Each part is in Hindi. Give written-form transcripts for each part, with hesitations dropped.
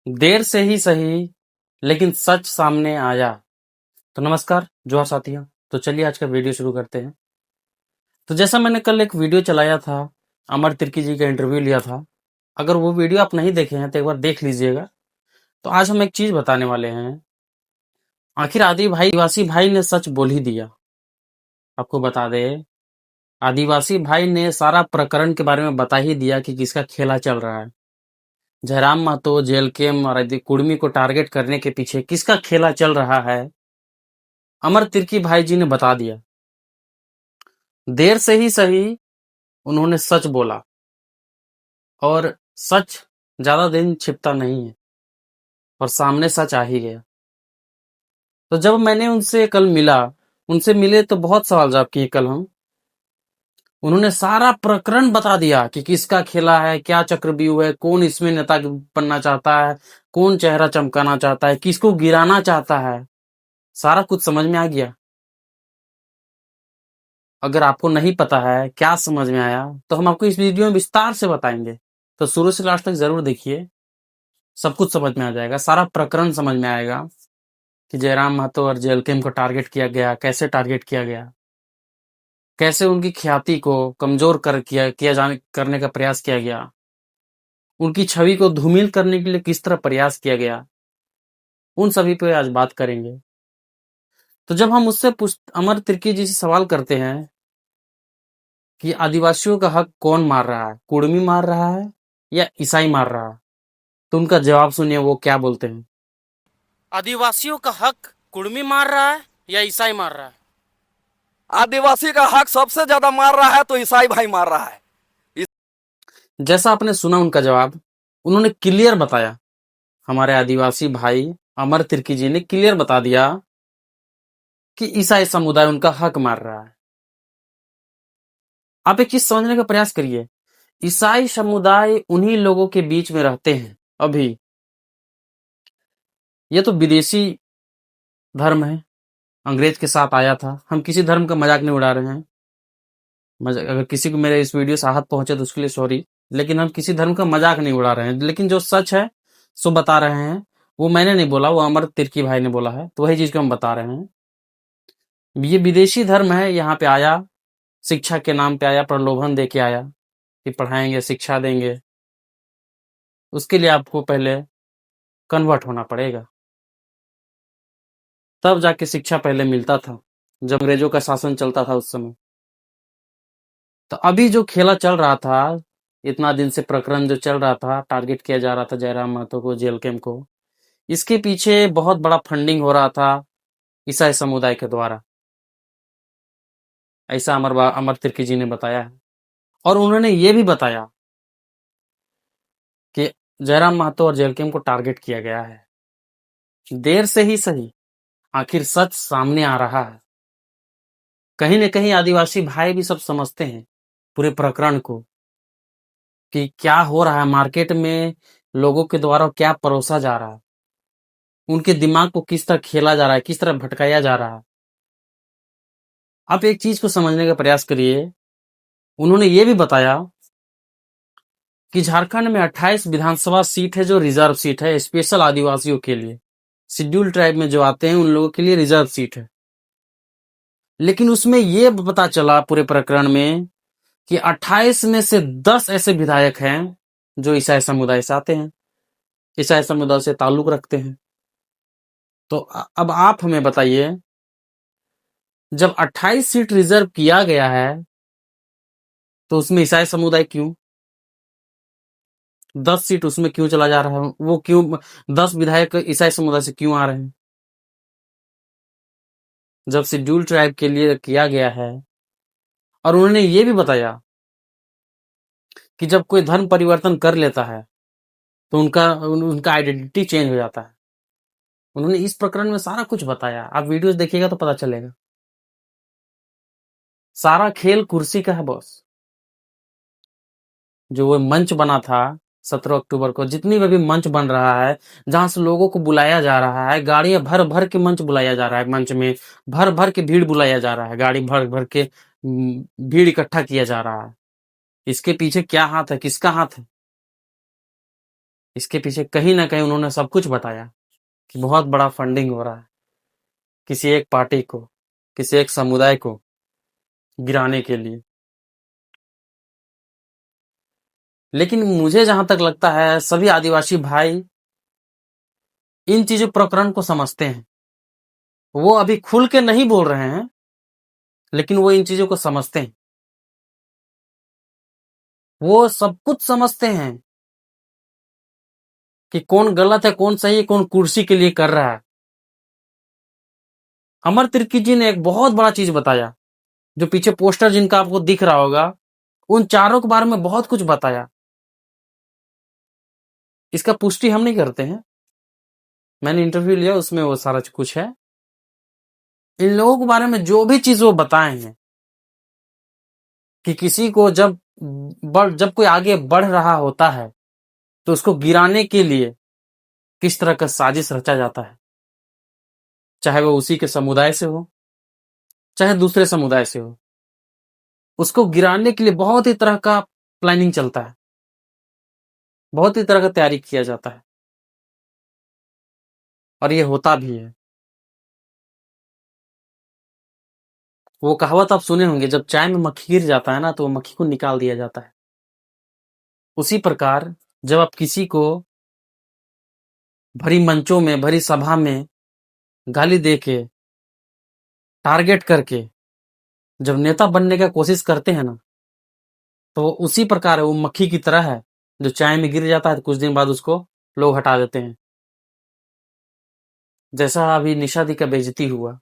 देर से ही सही, लेकिन सच सामने आया। तो नमस्कार जोहार साथियों। तो चलिए आज का वीडियो शुरू करते हैं। तो जैसा मैंने कल एक वीडियो चलाया था, अमर तिर्की जी का इंटरव्यू लिया था। अगर वो वीडियो आप नहीं देखे हैं तो एक बार देख लीजिएगा। तो आज हम एक चीज बताने वाले हैं। आखिर आदिवासी भाई ने सच बोल ही दिया। आपको बता दे, आदिवासी भाई ने सारा प्रकरण के बारे में बता ही दिया कि किसका खेला चल रहा है। जयराम महतो, जेलकेम और आदि कुर्मी को टारगेट करने के पीछे किसका खेला चल रहा है, अमर तिर्की भाई जी ने बता दिया। देर से ही सही, उन्होंने सच बोला। और सच ज्यादा दिन छिपता नहीं है, और सामने सच आ ही गया। तो जब मैंने उनसे कल मिला, उनसे मिले तो बहुत सवाल जवाब किए कल हम। उन्होंने सारा प्रकरण बता दिया कि किसका खेला है, क्या चक्रव्यूह है, कौन इसमें नेता बनना चाहता है, कौन चेहरा चमकाना चाहता है, किसको गिराना चाहता है। सारा कुछ समझ में आ गया। अगर आपको नहीं पता है क्या समझ में आया, तो हम आपको इस वीडियो में विस्तार से बताएंगे। तो शुरू से लास्ट तक जरूर देखिए, सब कुछ समझ में आ जाएगा। सारा प्रकरण समझ में आएगा कि जयराम महतो और जेलकेम को टारगेट किया गया, कैसे टारगेट किया गया, कैसे उनकी ख्याति को कमजोर किया जाने करने का प्रयास किया गया, उनकी छवि को धूमिल करने के लिए किस तरह प्रयास किया गया। उन सभी पे आज बात करेंगे। तो जब हम उससे अमर तिर्की जी से सवाल करते हैं कि आदिवासियों का हक कौन मार रहा है, कुर्मी मार रहा है या ईसाई मार रहा है, तो उनका जवाब सुनिए वो क्या बोलते हैं। आदिवासियों का हक कुर्मी मार रहा है या ईसाई मार रहा है? आदिवासी का हक सबसे ज्यादा मार रहा है तो ईसाई भाई मार रहा है। जैसा आपने सुना उनका जवाब, उन्होंने क्लियर बताया। हमारे आदिवासी भाई अमर तिर्की जी ने क्लियर बता दिया कि ईसाई समुदाय उनका हक मार रहा है। आप एक चीज समझने का प्रयास करिए। ईसाई समुदाय उन्हीं लोगों के बीच में रहते हैं अभी। ये तो विदेशी धर्म है, अंग्रेज के साथ आया था। हम किसी धर्म का मजाक नहीं उड़ा रहे हैं। अगर किसी को मेरे इस वीडियो से आहत पहुंचे तो उसके लिए सॉरी, लेकिन हम किसी धर्म का मजाक नहीं उड़ा रहे हैं। लेकिन जो सच है सो बता रहे हैं। वो मैंने नहीं बोला, वो अमर तिर्की भाई ने बोला है। तो वही चीज को हम बता रहे हैं। ये विदेशी धर्म है, यहाँ पे आया, शिक्षा के नाम पे आया, प्रलोभन दे के आया कि पढ़ाएंगे, शिक्षा देंगे। उसके लिए आपको पहले कन्वर्ट होना पड़ेगा, तब जाके शिक्षा पहले मिलता था, जब अंग्रेजों का शासन चलता था उस समय। तो अभी जो खेला चल रहा था, इतना दिन से प्रकरण जो चल रहा था, टारगेट किया जा रहा था जयराम महतो को, जेल कैम्प को, इसके पीछे बहुत बड़ा फंडिंग हो रहा था ईसाई समुदाय के द्वारा। ऐसा अमर तिर्की जी ने बताया है। और उन्होंने ये भी बताया कि जयराम महतो और जेल कैम्प को टारगेट किया गया है। देर से ही सही, आखिर सच सामने आ रहा है। कहीं न कहीं आदिवासी भाई भी सब समझते हैं पूरे प्रकरण को, कि क्या हो रहा है मार्केट में, लोगों के द्वारा क्या परोसा जा रहा है, उनके दिमाग को किस तरह खेला जा रहा है, किस तरह भटकाया जा रहा है। आप एक चीज को समझने का प्रयास करिए। उन्होंने ये भी बताया कि झारखंड में 28 विधानसभा सीट है जो रिजर्व सीट है, स्पेशल आदिवासियों के लिए, शेड्यूल ट्राइब में जो आते हैं उन लोगों के लिए रिजर्व सीट है। लेकिन उसमें ये पता चला पूरे प्रकरण में कि 28 में से 10 ऐसे विधायक हैं जो ईसाई समुदाय से आते हैं, ईसाई समुदाय से ताल्लुक रखते हैं। तो अब आप हमें बताइए, जब 28 सीट रिजर्व किया गया है तो उसमें ईसाई समुदाय क्यों? 10 सीट उसमें क्यों चला जा रहा है? वो क्यों 10 विधायक ईसाई समुदाय से क्यों आ रहे हैं, जब शेड्यूल ट्राइब के लिए किया गया है? और उन्होंने ये भी बताया कि जब कोई धर्म परिवर्तन कर लेता है तो उनका आइडेंटिटी चेंज हो जाता है। उन्होंने इस प्रकरण में सारा कुछ बताया। आप वीडियोस देखिएगा तो पता चलेगा। सारा खेल कुर्सी का है बॉस। जो वो मंच बना था 17 अक्टूबर को, जितनी भी मंच बन रहा है, जहां से लोगों को बुलाया जा रहा है, गाड़ियां भर भर के मंच बुलाया जा रहा है, मंच में भर भर के भीड़ बुलाया जा रहा है, गाड़ी भर भर के भीड़ इकट्ठा किया जा रहा है। इसके पीछे क्या हाथ है, किसका हाथ है? इसके पीछे कहीं ना कहीं उन्होंने सब कुछ बताया कि बहुत बड़ा फंडिंग हो रहा है किसी एक पार्टी को, किसी एक समुदाय को गिराने के लिए। लेकिन मुझे जहां तक लगता है सभी आदिवासी भाई इन चीजों प्रकरण को समझते हैं। वो अभी खुल के नहीं बोल रहे हैं, लेकिन वो इन चीजों को समझते हैं। वो सब कुछ समझते हैं कि कौन गलत है, कौन सही है, कौन कुर्सी के लिए कर रहा है। अमर तिर्की जी ने एक बहुत बड़ा चीज बताया, जो पीछे पोस्टर जिनका आपको दिख रहा होगा, उन चारों के बारे में बहुत कुछ बताया। इसका पुष्टि हम नहीं करते हैं, मैंने इंटरव्यू लिया, उसमें वो सारा कुछ है। इन लोगों के बारे में जो भी चीज वो बताए हैं कि किसी को जब कोई आगे बढ़ रहा होता है तो उसको गिराने के लिए किस तरह का साजिश रचा जाता है, चाहे वो उसी के समुदाय से हो, चाहे दूसरे समुदाय से हो। उसको गिराने के लिए बहुत ही तरह का प्लानिंग चलता है, बहुत ही तरह का तैयारी किया जाता है, और ये होता भी है। वो कहावत आप सुने होंगे, जब चाय में मक्खी गिर जाता है ना तो वो मक्खी को निकाल दिया जाता है। उसी प्रकार जब आप किसी को भरी मंचों में, भरी सभा में गाली दे के, टारगेट करके जब नेता बनने का कोशिश करते हैं ना, तो वो उसी प्रकार है, वो मक्खी की तरह है जो चाय में गिर जाता है तो कुछ दिन बाद उसको लोग हटा देते हैं। जैसा अभी निशा दी का बेइज्जती हुआ,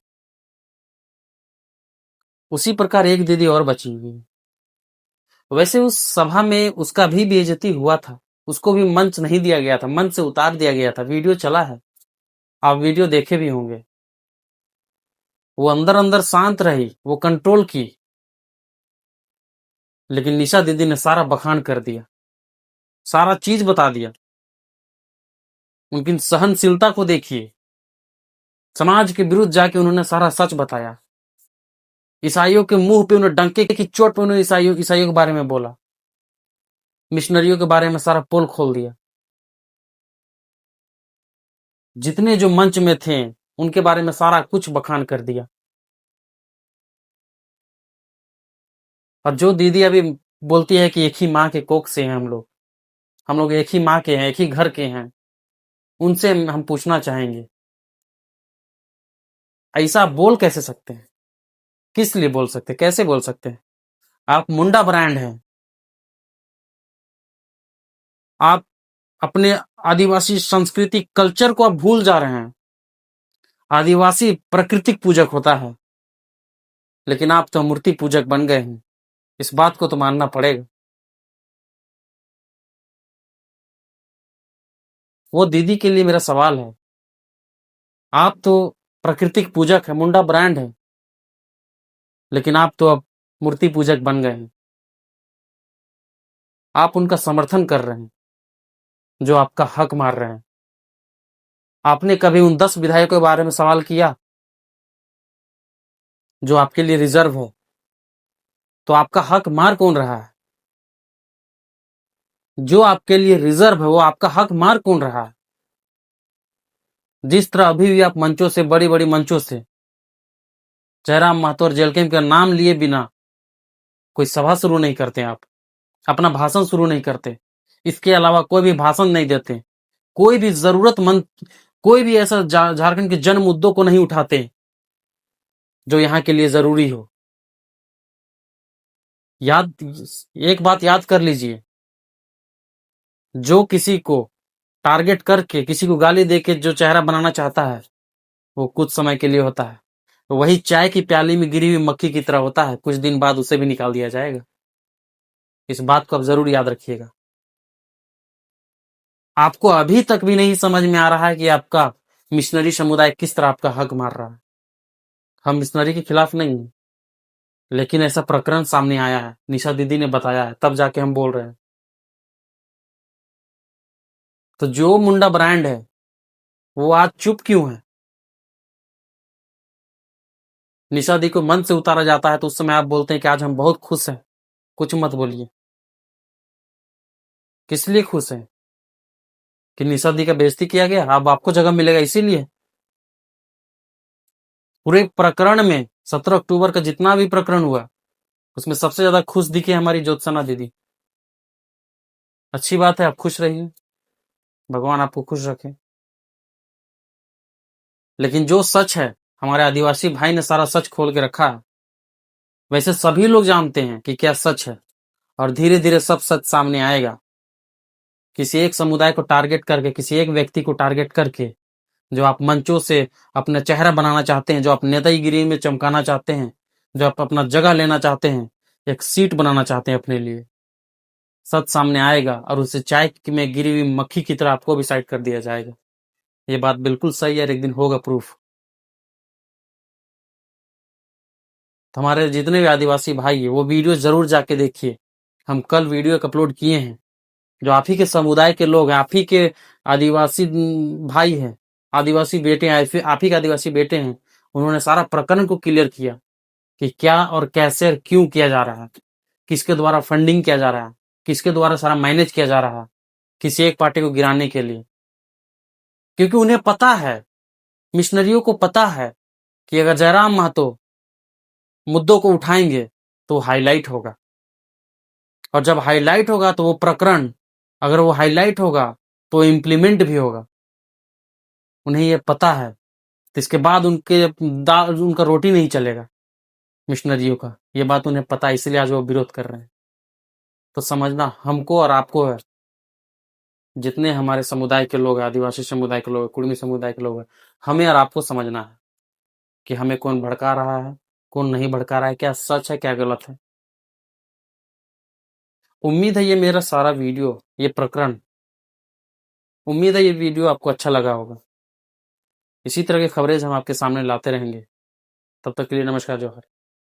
उसी प्रकार एक दीदी और बची हुई है। वैसे उस सभा में उसका भी बेइज्जती हुआ था, उसको भी मंच नहीं दिया गया था, मंच से उतार दिया गया था। वीडियो चला है, आप वीडियो देखे भी होंगे। वो अंदर अंदर शांत रही, वो कंट्रोल की, लेकिन निशा दीदी ने सारा बखान कर दिया, सारा चीज बता दिया। उनकी सहनशीलता को देखिए, समाज के विरुद्ध जाके उन्होंने सारा सच बताया। ईसाइयों के मुंह पे उन्होंने, डंके की चोट पे उन्होंने ईसाइयों के बारे में बोला, मिशनरियों के बारे में सारा पोल खोल दिया। जितने जो मंच में थे उनके बारे में सारा कुछ बखान कर दिया। और जो दीदी अभी बोलती है कि एक ही माँ के कोख से हैं हम लोग एक ही माँ के हैं, एक ही घर के हैं, उनसे हम पूछना चाहेंगे, ऐसा बोल कैसे सकते हैं? किस लिए बोल सकते हैं? कैसे बोल सकते हैं? आप मुंडा ब्रांड हैं, आप अपने आदिवासी संस्कृति कल्चर को आप भूल जा रहे हैं। आदिवासी प्राकृतिक पूजक होता है, लेकिन आप तो मूर्ति पूजक बन गए हैं। इस बात को तो मानना पड़ेगा। वो दीदी के लिए मेरा सवाल है, आप तो प्राकृतिक पूजक है, मुंडा ब्रांड है, लेकिन आप तो अब मूर्ति पूजक बन गए हैं। आप उनका समर्थन कर रहे हैं जो आपका हक मार रहे हैं। आपने कभी उन 10 विधायकों के बारे में सवाल किया जो आपके लिए रिजर्व है? तो आपका हक मार कौन रहा है? जो आपके लिए रिजर्व है वो आपका हक मार कौन रहा है? जिस तरह अभी भी आप मंचों से, बड़ी बड़ी मंचों से जयराम महतो और जेलकेम का नाम लिए बिना कोई सभा शुरू नहीं करते, आप अपना भाषण शुरू नहीं करते, इसके अलावा कोई भी भाषण नहीं देते, कोई भी जरूरतमंद, कोई भी ऐसा झारखंड के जन मुद्दों को नहीं उठाते जो यहाँ के लिए जरूरी हो। एक बात याद कर लीजिए, जो किसी को टारगेट करके, किसी को गाली देके जो चेहरा बनाना चाहता है, वो कुछ समय के लिए होता है। वही चाय की प्याली में गिरी हुई मक्खी की तरह होता है, कुछ दिन बाद उसे भी निकाल दिया जाएगा। इस बात को आप जरूर याद रखिएगा। आपको अभी तक भी नहीं समझ में आ रहा है कि आपका मिशनरी समुदाय किस तरह आपका हक मार रहा है। हम मिशनरी के खिलाफ नहीं हैं, लेकिन ऐसा प्रकरण सामने आया है, निशा दीदी ने बताया है, तब जाके हम बोल रहे हैं। तो जो मुंडा ब्रांड है वो आज चुप क्यों है? निशा दी को मन से उतारा जाता है तो उस समय आप बोलते हैं कि आज हम बहुत खुश हैं। कुछ मत बोलिए, किस लिए खुश हैं? कि निशा दी का बेइज्जती किया गया, अब आपको जगह मिलेगा इसीलिए। पूरे प्रकरण में 17 अक्टूबर का जितना भी प्रकरण हुआ उसमें सबसे ज्यादा खुश दिखी हमारी ज्योत्सना दीदी। अच्छी बात है, आप खुश रहिए, भगवान आपको खुश रखे। लेकिन जो सच है, हमारे आदिवासी भाई ने सारा सच खोल के रखा है। वैसे सभी लोग जानते हैं कि क्या सच है, और धीरे धीरे सब सच सामने आएगा। किसी एक समुदाय को टारगेट करके, किसी एक व्यक्ति को टारगेट करके, जो आप मंचों से अपना चेहरा बनाना चाहते हैं, जो आप नेतागिरी में चमकाना चाहते हैं, जो आप अपना जगह लेना चाहते हैं, एक सीट बनाना चाहते हैं अपने लिए, सच सामने आएगा और उसे चाय में गिरी हुई मक्खी की तरह आपको भी साइड कर दिया जाएगा। ये बात बिल्कुल सही है, एक दिन होगा प्रूफ। तो हमारे जितने भी आदिवासी भाई है वो वीडियो जरूर जाके देखिए। हम कल वीडियो अपलोड किए हैं, जो आप ही के समुदाय के लोग हैं, आप ही के आदिवासी भाई हैं, आदिवासी बेटे हैं, आप ही के आदिवासी बेटे हैं। उन्होंने सारा प्रकरण को क्लियर किया कि क्या और कैसे और क्यों किया जा रहा है, किसके द्वारा फंडिंग किया जा रहा है, किसके द्वारा सारा मैनेज किया जा रहा है, किसी एक पार्टी को गिराने के लिए। क्योंकि उन्हें पता है, मिशनरियों को पता है कि अगर जयराम महतो मुद्दों को उठाएंगे तो हाईलाइट होगा, और जब हाईलाइट होगा तो वो प्रकरण, अगर वो हाईलाइट होगा तो इम्प्लीमेंट भी होगा। उन्हें ये पता है, तो इसके बाद उनका रोटी नहीं चलेगा मिशनरियों का। ये बात उन्हें पता है, इसलिए आज वो विरोध कर रहे हैं। तो समझना हमको और आपको है, जितने हमारे समुदाय के लोग हैं, आदिवासी समुदाय के लोग हैं, कुर्मी समुदाय के लोग हैं, हमें और आपको समझना है कि हमें कौन भड़का रहा है, कौन नहीं भड़का रहा है, क्या सच है क्या गलत है। उम्मीद है ये मेरा सारा वीडियो, ये प्रकरण, उम्मीद है ये वीडियो आपको अच्छा लगा होगा। इसी तरह की खबरें हम आपके सामने लाते रहेंगे। तब तक के लिए नमस्कार, जौहर।